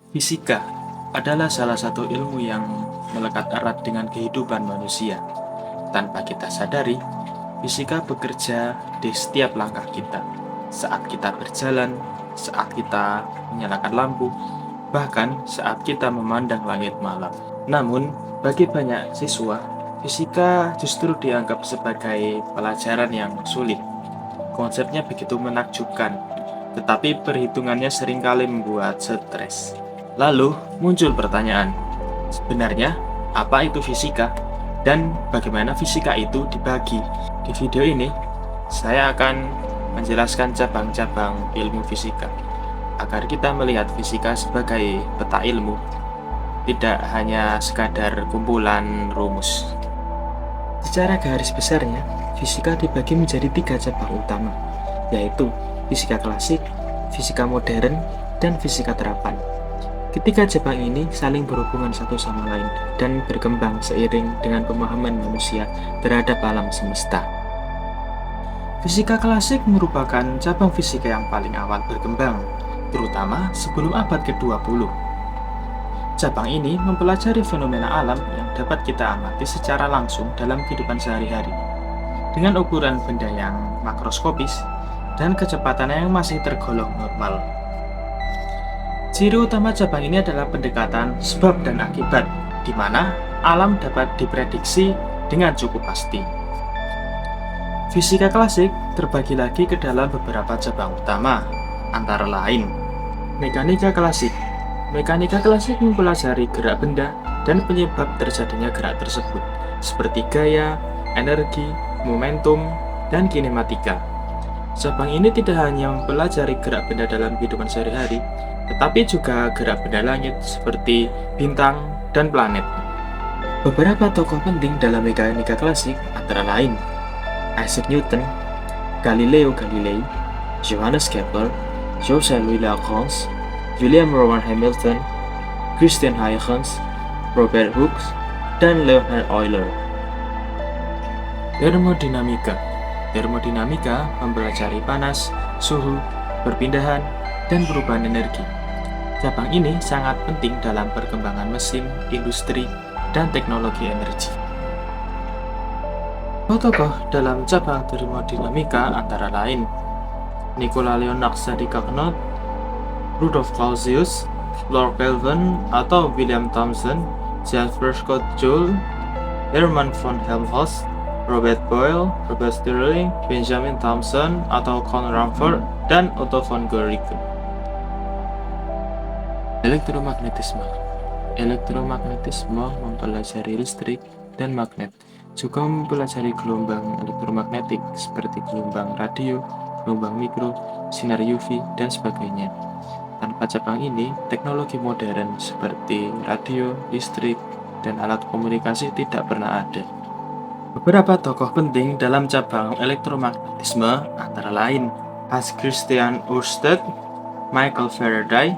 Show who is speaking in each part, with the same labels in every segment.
Speaker 1: Fisika adalah salah satu ilmu yang melekat erat dengan kehidupan manusia. Tanpa kita sadari, fisika bekerja di setiap langkah kita. Saat kita berjalan, saat kita menyalakan lampu, bahkan saat kita memandang langit malam. Namun, bagi banyak siswa, fisika justru dianggap sebagai pelajaran yang sulit. Konsepnya begitu menakjubkan, tetapi perhitungannya seringkali membuat stres. Lalu muncul pertanyaan, sebenarnya apa itu fisika dan bagaimana fisika itu dibagi? Di video ini, saya akan menjelaskan cabang-cabang ilmu fisika agar kita melihat fisika sebagai peta ilmu, tidak hanya sekadar kumpulan rumus. Secara garis besarnya, fisika dibagi menjadi 3 cabang utama, yaitu fisika klasik, fisika modern, dan fisika terapan. Ketiga cabang ini saling berhubungan satu sama lain dan berkembang seiring dengan pemahaman manusia terhadap alam semesta. Fisika klasik merupakan cabang fisika yang paling awal berkembang, terutama sebelum abad ke-20. Cabang ini mempelajari fenomena alam yang dapat kita amati secara langsung dalam kehidupan sehari-hari, dengan ukuran benda yang makroskopis dan kecepatan yang masih tergolong normal. Ciri utama cabang ini adalah pendekatan sebab dan akibat, di mana alam dapat diprediksi dengan cukup pasti. Fisika klasik terbagi lagi ke dalam beberapa cabang utama, antara lain mekanika klasik. Mekanika klasik mempelajari gerak benda dan penyebab terjadinya gerak tersebut, seperti gaya, energi, momentum, dan kinematika. Cabang ini tidak hanya mempelajari gerak benda dalam kehidupan sehari-hari, tetapi juga gerak benda langit seperti bintang dan planet. Beberapa tokoh penting dalam mekanika klasik antara lain Isaac Newton, Galileo Galilei, Johannes Kepler, Joseph Louis Lagrange, William Rowan Hamilton, Christian Huygens, Robert Hooke, dan Leonhard Euler. Termodinamika. Termodinamika mempelajari panas, suhu, perpindahan, dan perubahan energi. Cabang ini sangat penting dalam perkembangan mesin, industri, dan teknologi energi. Tokoh dalam cabang termodinamika antara lain Nikola Leonard Carnot, Rudolf Clausius, Lord Kelvin atau William Thomson, James Prescott Joule, Hermann von Helmholtz, Robert Boyle, Robert Stirling, Benjamin Thomson atau Conrad Ramford, dan Otto von Guericke. Elektromagnetisme. Elektromagnetisme mempelajari listrik dan magnet, juga mempelajari gelombang elektromagnetik seperti gelombang radio, gelombang mikro, sinar UV, dan sebagainya. Tanpa cabang ini, teknologi modern seperti radio, listrik, dan alat komunikasi tidak pernah ada. Beberapa tokoh penting dalam cabang elektromagnetisme antara lain Hans Christian Ørsted, Michael Faraday,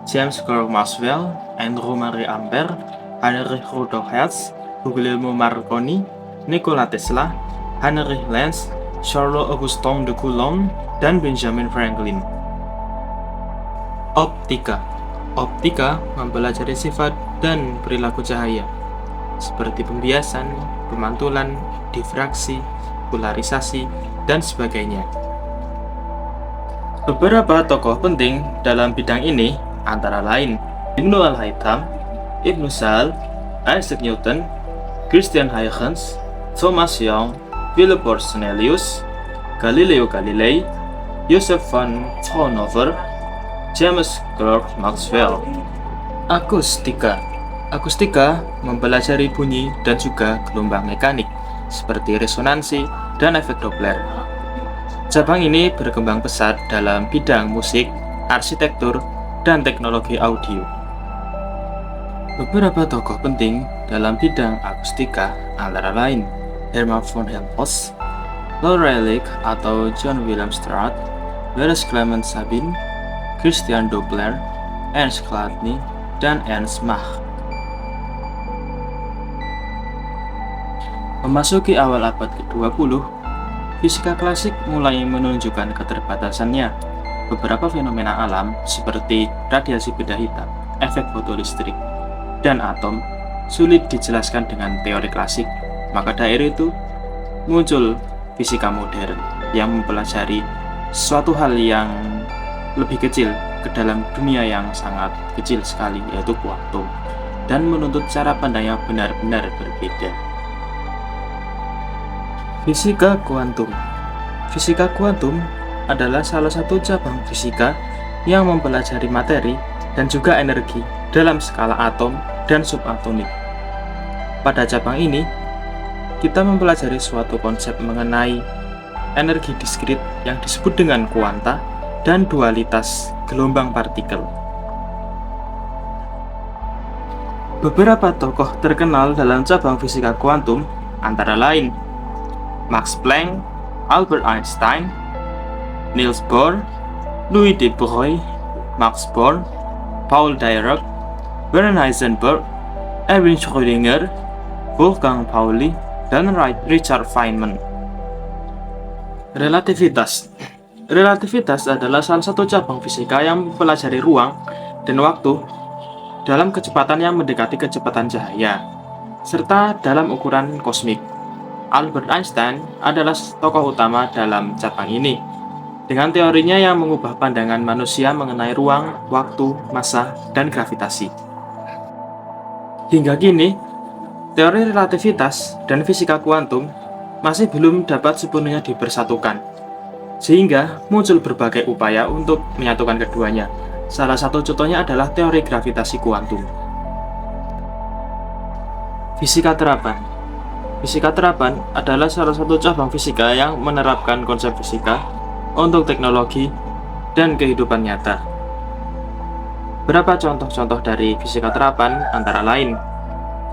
Speaker 1: James Clerk Maxwell, Andrew Marie Ampere, Heinrich Rudolf Hertz, Guglielmo Marconi, Nikola Tesla, Heinrich Lenz, Charles Augustin de Coulomb, dan Benjamin Franklin. Optika. Optika mempelajari sifat dan perilaku cahaya, seperti pembiasan, pemantulan, difraksi, polarisasi, dan sebagainya. Beberapa tokoh penting dalam bidang ini antara lain Ibnu Al-Haytham, Ibnu Sal, Isaac Newton, Christian Huygens, Thomas Young, Philip Cornelius, Galileo Galilei, Joseph van Fraunhofer, James Clerk Maxwell. Akustika. Akustika mempelajari bunyi dan juga gelombang mekanik seperti resonansi dan efek Doppler. Cabang ini berkembang pesat dalam bidang musik, arsitektur, dan teknologi audio. Beberapa tokoh penting dalam bidang akustika antara lain Hermann von Helmholtz, Lord Rayleigh atau John William Strutt, Johannes Clement Sabin, Christian Doppler, Ernst Chladni, dan Ernst Mach. Memasuki awal abad ke-20, fisika klasik mulai menunjukkan keterbatasannya. Beberapa fenomena alam seperti radiasi beda hitam efek fotolistrik, dan atom sulit dijelaskan dengan teori klasik, maka dari itu muncul fisika modern yang mempelajari suatu hal yang lebih kecil ke dalam dunia yang sangat kecil sekali, yaitu kuantum, dan menuntut cara pandang yang benar-benar berbeda. Fisika kuantum. Fisika kuantum adalah salah satu cabang fisika yang mempelajari materi dan juga energi dalam skala atom dan subatomik. Pada cabang ini, kita mempelajari suatu konsep mengenai energi diskrit yang disebut dengan kuanta dan dualitas gelombang partikel. Beberapa tokoh terkenal dalam cabang fisika kuantum antara lain Max Planck, Albert Einstein, Niels Bohr, Louis de Broglie, Max Born, Paul Dirac, Werner Heisenberg, Erwin Schrödinger, Wolfgang Pauli, dan Richard Feynman. Relativitas. Relativitas adalah salah satu cabang fisika yang mempelajari ruang dan waktu dalam kecepatan yang mendekati kecepatan cahaya, serta dalam ukuran kosmik. Albert Einstein adalah tokoh utama dalam cabang ini, dengan teorinya yang mengubah pandangan manusia mengenai ruang, waktu, massa, dan gravitasi. Hingga kini, teori relativitas dan fisika kuantum masih belum dapat sepenuhnya dipersatukan, sehingga muncul berbagai upaya untuk menyatukan keduanya. Salah satu contohnya adalah teori gravitasi kuantum. Fisika terapan. Fisika terapan adalah salah satu cabang fisika yang menerapkan konsep fisika untuk teknologi dan kehidupan nyata. Berapa contoh-contoh dari fisika terapan antara lain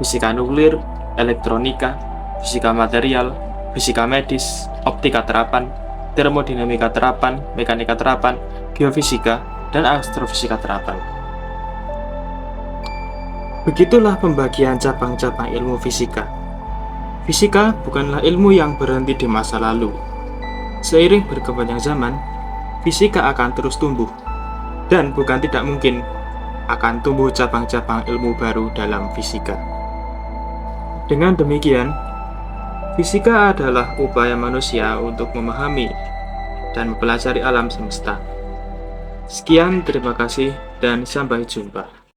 Speaker 1: fisika nuklir, elektronika, fisika material, fisika medis, optika terapan, termodinamika terapan, mekanika terapan, geofisika, dan astrofisika terapan. Begitulah pembagian cabang-cabang ilmu fisika. Fisika bukanlah ilmu yang berhenti di masa lalu. Seiring berkembangnya zaman, fisika akan terus tumbuh, dan bukan tidak mungkin akan tumbuh cabang-cabang ilmu baru dalam fisika. Dengan demikian, fisika adalah upaya manusia untuk memahami dan mempelajari alam semesta. Sekian, terima kasih, dan sampai jumpa.